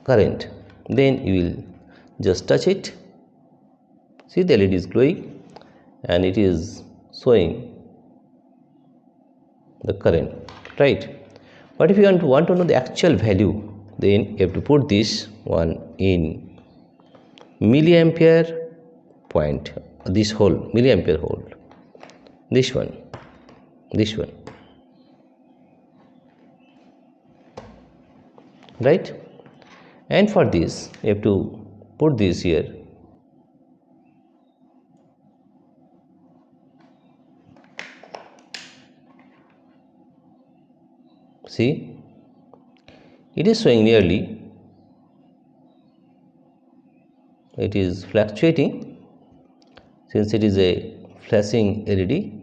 current. Then you will just touch it. See, the LED is glowing and it is showing the current, right? But if you want to know the actual value, then you have to put this one in milliampere point, this whole milliampere hole, this one, right? And for this you have to put this here. See, it is showing nearly, it is fluctuating since it is a flashing LED.